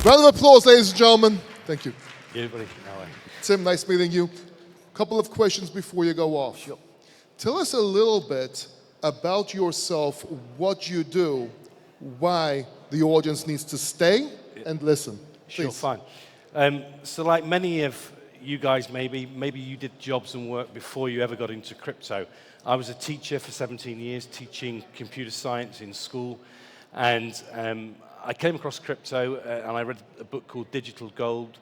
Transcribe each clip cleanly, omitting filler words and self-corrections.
Round of applause, ladies and gentlemen. Thank you. Everybody. Tim, nice meeting you. Couple of questions before you go off. Sure. Tell us a little bit about yourself, what you do, why the audience needs to stay and listen. Sure, Please. fine. So like many of you guys maybe you did jobs and work before you ever got into crypto. I was a teacher for 17 years, teaching computer science in school, and I came across crypto and I read a book called Digital Gold,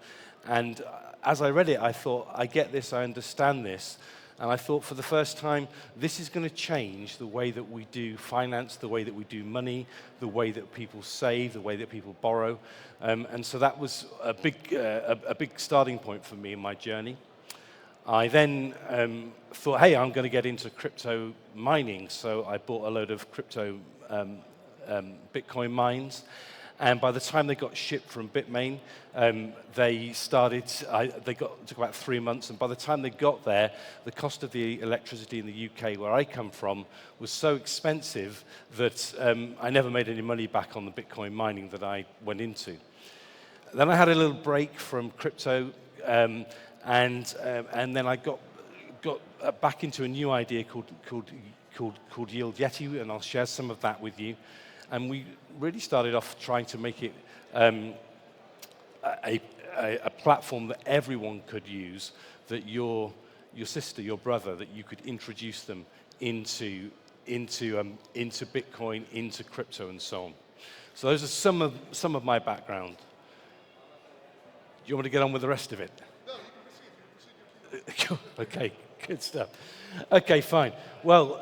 and as I read it, I thought, I get this, I understand this, and I thought for the first time, this is going to change the way that we do finance, the way that we do money, the way that people save, the way that people borrow, and so that was a big starting point for me in my journey. I then thought, hey, I'm going to get into crypto mining, so I bought a load of crypto Bitcoin mines. And by the time they got shipped from Bitmain, took about 3 months, and by the time they got there, the cost of the electricity in the UK, where I come from, was so expensive that I never made any money back on the Bitcoin mining that I went into. Then I had a little break from crypto, and then I got back into a new idea called YieldYeti, and I'll share some of that with you. And we really started off trying to make it a platform that everyone could use, that your sister, your brother, that you could introduce them into Bitcoin, into crypto, and so on. So those are some of my background. Do you want me to get on with the rest of it? No, you can proceed. Okay, good stuff. Okay, fine. Well,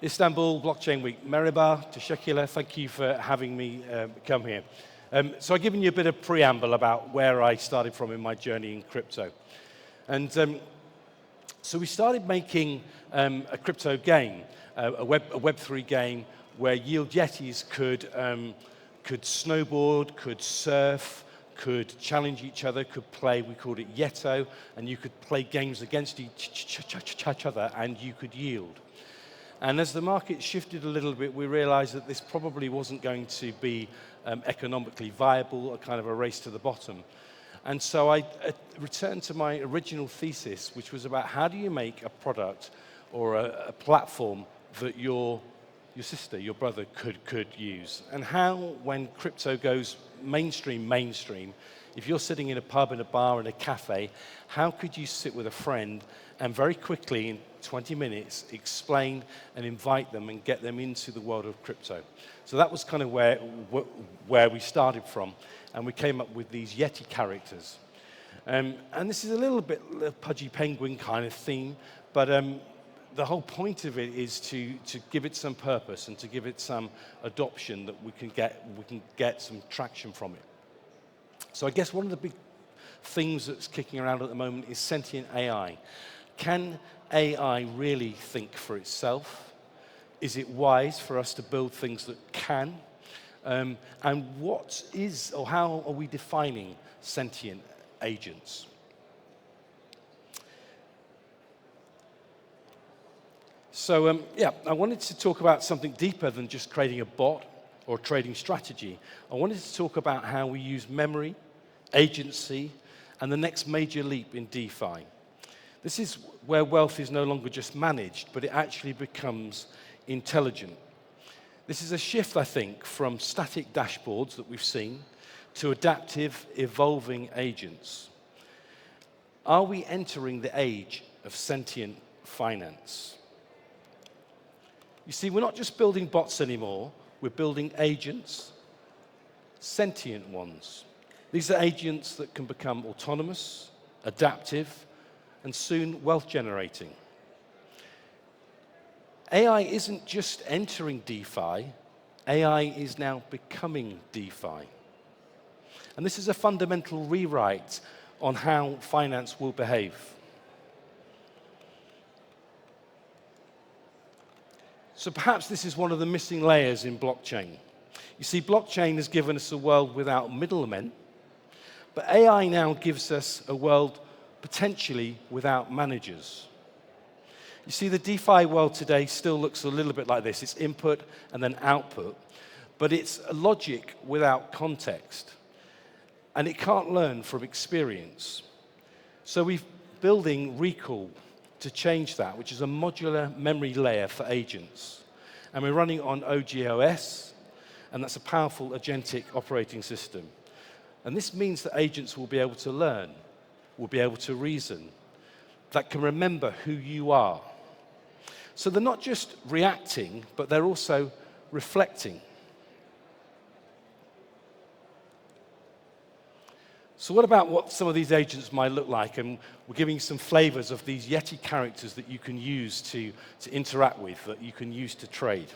Istanbul Blockchain Week. Merhaba, teşekkürler. Thank you for having me come here. So I've given you a bit of preamble about where I started from in my journey in crypto. And so we started making a crypto game, a Web3 game, where YieldYetis could snowboard, could surf, could challenge each other, could play, we called it Yeto, and you could play games against each other, and you could yield. And as the market shifted a little bit, we realized that this probably wasn't going to be economically viable, a kind of a race to the bottom. And so I returned to my original thesis, which was about how do you make a product or a platform that your sister, your brother could use. And how, when crypto goes mainstream, if you're sitting in a pub, in a bar, in a cafe, how could you sit with a friend and very quickly, in 20 minutes, explain and invite them and get them into the world of crypto? So that was kind of where we started from, and we came up with these Yeti characters. And this is a little bit a pudgy penguin kind of theme, but the whole point of it is to give it some purpose and to give it some adoption that we can get some traction from it. So I guess one of the big things that's kicking around at the moment is sentient AI. Can AI really think for itself? Is it wise for us to build things that can? And what is, or how are we defining sentient agents? So, I wanted to talk about something deeper than just creating a bot or a trading strategy. I wanted to talk about how we use memory, agency, and the next major leap in DeFi. This is where wealth is no longer just managed, but it actually becomes intelligent. This is a shift, I think, from static dashboards that we've seen to adaptive, evolving agents. Are we entering the age of sentient finance? You see, we're not just building bots anymore, we're building agents, sentient ones. These are agents that can become autonomous, adaptive, and soon wealth generating. AI isn't just entering DeFi, AI is now becoming DeFi. And this is a fundamental rewrite on how finance will behave. So perhaps this is one of the missing layers in blockchain. You see, blockchain has given us a world without middlemen, but AI now gives us a world potentially without managers. You see, the DeFi world today still looks a little bit like this. It's input and then output, but it's a logic without context. and it can't learn from experience. So we're building Recall to change that, which is a modular memory layer for agents. And we're running on OGOS, and that's a powerful agentic operating system. And this means that agents will be able to learn, will be able to reason, that can remember who you are. So they're not just reacting, but they're also reflecting. So what about what some of these agents might look like? And we're giving some flavors of these Yeti characters that you can use to interact with, that you can use to trade.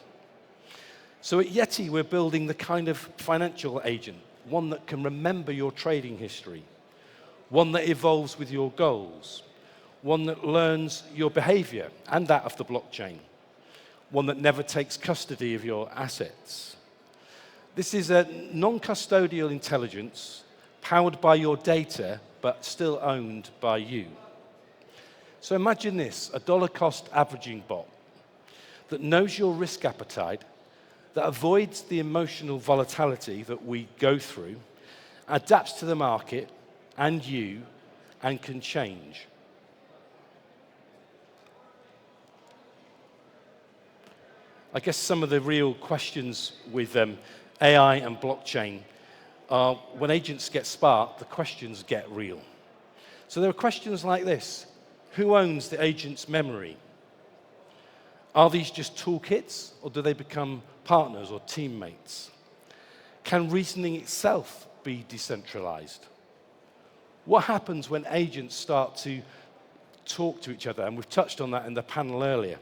So at Yeti, we're building the kind of financial agent, one that can remember your trading history, one that evolves with your goals, one that learns your behavior and that of the blockchain, one that never takes custody of your assets. This is a non-custodial intelligence powered by your data, but still owned by you. So imagine this, a dollar-cost averaging bot that knows your risk appetite, that avoids the emotional volatility that we go through, adapts to the market and you, and can change. I guess some of the real questions with AI and blockchain are when agents get sparked, the questions get real. So there are questions like this. Who owns the agent's memory? Are these just toolkits, or do they become partners or teammates? Can reasoning itself be decentralized? What happens when agents start to talk to each other? And we've touched on that in the panel earlier.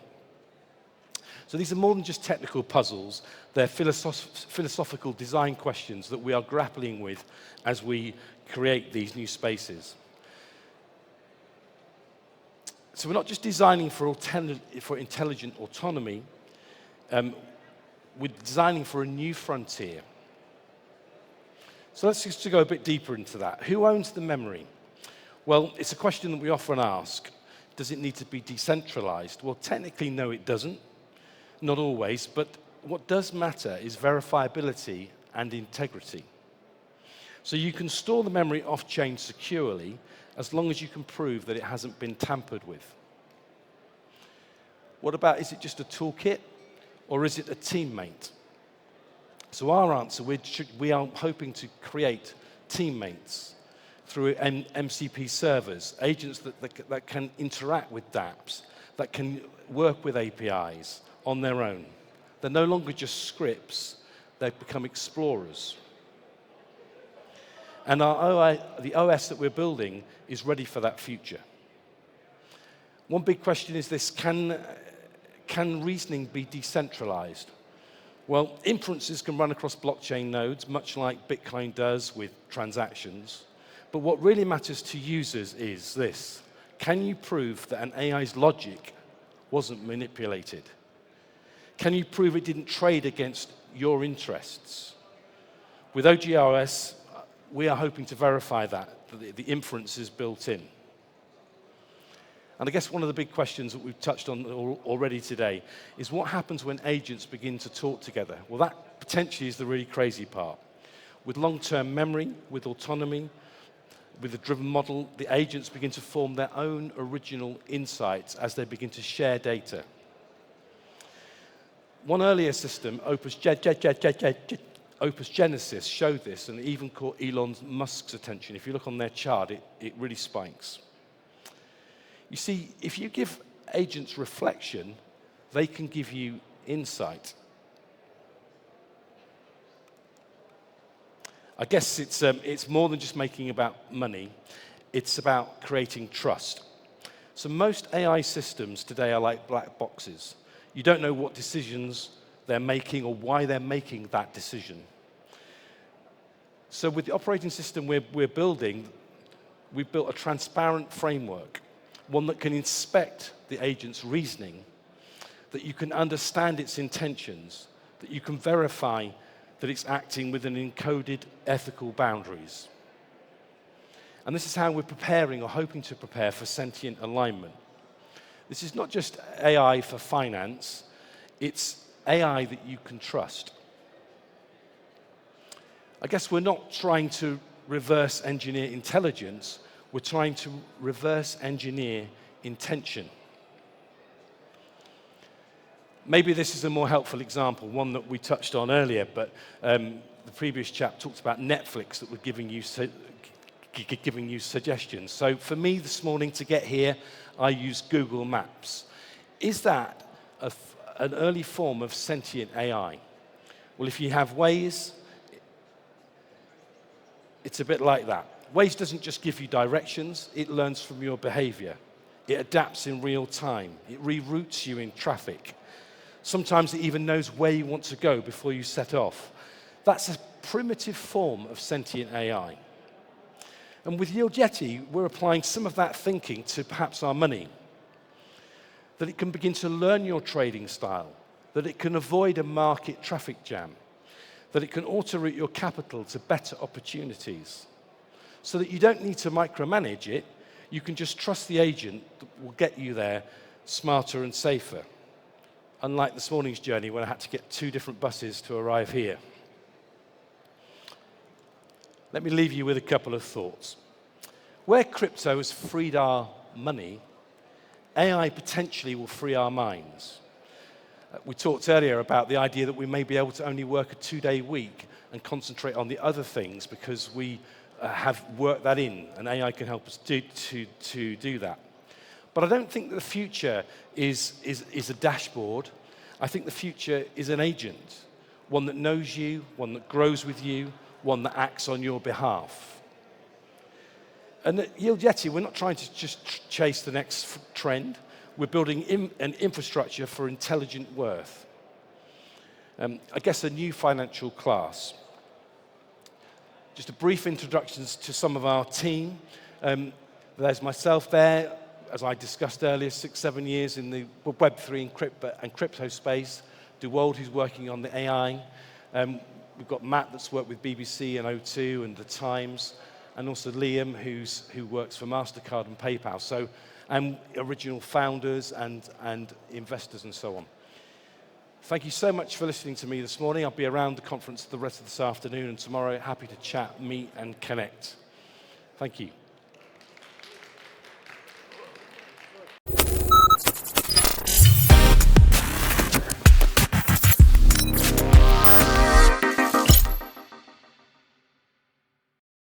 So these are more than just technical puzzles. They're philosophical design questions that we are grappling with as we create these new spaces. So we're not just designing for intelligent autonomy, we're designing for a new frontier. So let's just go a bit deeper into that. Who owns the memory? Well, it's a question that we often ask. Does it need to be decentralized? Well, technically, no, it doesn't. Not always, but what does matter is verifiability and integrity. So you can store the memory off-chain securely as long as you can prove that it hasn't been tampered with. What about, is it just a toolkit, or is it a teammate? So our answer, we are hoping to create teammates through MCP servers, agents that can interact with dApps, that can work with APIs on their own. They're no longer just scripts, they've become explorers. And the OS that we're building is ready for that future. One big question is this, can reasoning be decentralized? Well, inferences can run across blockchain nodes, much like Bitcoin does with transactions. But what really matters to users is this. Can you prove that an AI's logic wasn't manipulated? Can you prove it didn't trade against your interests? With OGRS, we are hoping to verify that the inference is built in. And I guess one of the big questions that we've touched on already today is what happens when agents begin to talk together? Well, that potentially is the really crazy part. With long-term memory, with autonomy, with the driven model, the agents begin to form their own original insights as they begin to share data. One earlier system, Opus Genesis, showed this and even caught Elon Musk's attention. If you look on their chart, it really spikes. You see, if you give agents reflection, they can give you insight. I guess it's more than just making about money. It's about creating trust. So most AI systems today are like black boxes. You don't know what decisions they're making or why they're making that decision. So with the operating system we're building, we've built a transparent framework, one that can inspect the agent's reasoning, that you can understand its intentions, that you can verify that it's acting within encoded ethical boundaries. And this is how we're preparing or hoping to prepare for sentient alignment. This is not just AI for finance, it's AI that you can trust. I guess we're not trying to reverse engineer intelligence, we're trying to reverse engineer intention. Maybe this is a more helpful example, one that we touched on earlier, but the previous chap talked about Netflix that were giving you suggestions. So for me this morning to get here, I use Google Maps. Is that an early form of sentient AI? Well, if you have Waze, it's a bit like that. Waze doesn't just give you directions, it learns from your behavior. It adapts in real time. It reroutes you in traffic. Sometimes it even knows where you want to go before you set off. That's a primitive form of sentient AI. And with YieldYeti, we're applying some of that thinking to perhaps our money. That it can begin to learn your trading style, that it can avoid a market traffic jam, that it can auto-route your capital to better opportunities, so that you don't need to micromanage it, you can just trust the agent that will get you there smarter and safer. Unlike this morning's journey when I had to get 2 different buses to arrive here. Let me leave you with a couple of thoughts. Where crypto has freed our money, AI potentially will free our minds. We talked earlier about the idea that we may be able to only work a 2-day week and concentrate on the other things because we have worked that in, and AI can help us to do that. But I don't think that the future is a dashboard. I think the future is an agent, one that knows you, one that grows with you, one that acts on your behalf. And at YieldYeti, we're not trying to just chase the next trend. We're building an infrastructure for intelligent worth. I guess a new financial class. Just a brief introduction to some of our team. There's myself there, as I discussed earlier, 6-7 years in the Web3 and crypto space. DeWald, who's working on the AI. We've got Matt that's worked with BBC and O2 and The Times, and also Liam, who works for MasterCard and PayPal. So, and original founders and investors and so on. Thank you so much for listening to me this morning. I'll be around the conference the rest of this afternoon and tomorrow. Happy to chat, meet, and connect. Thank you.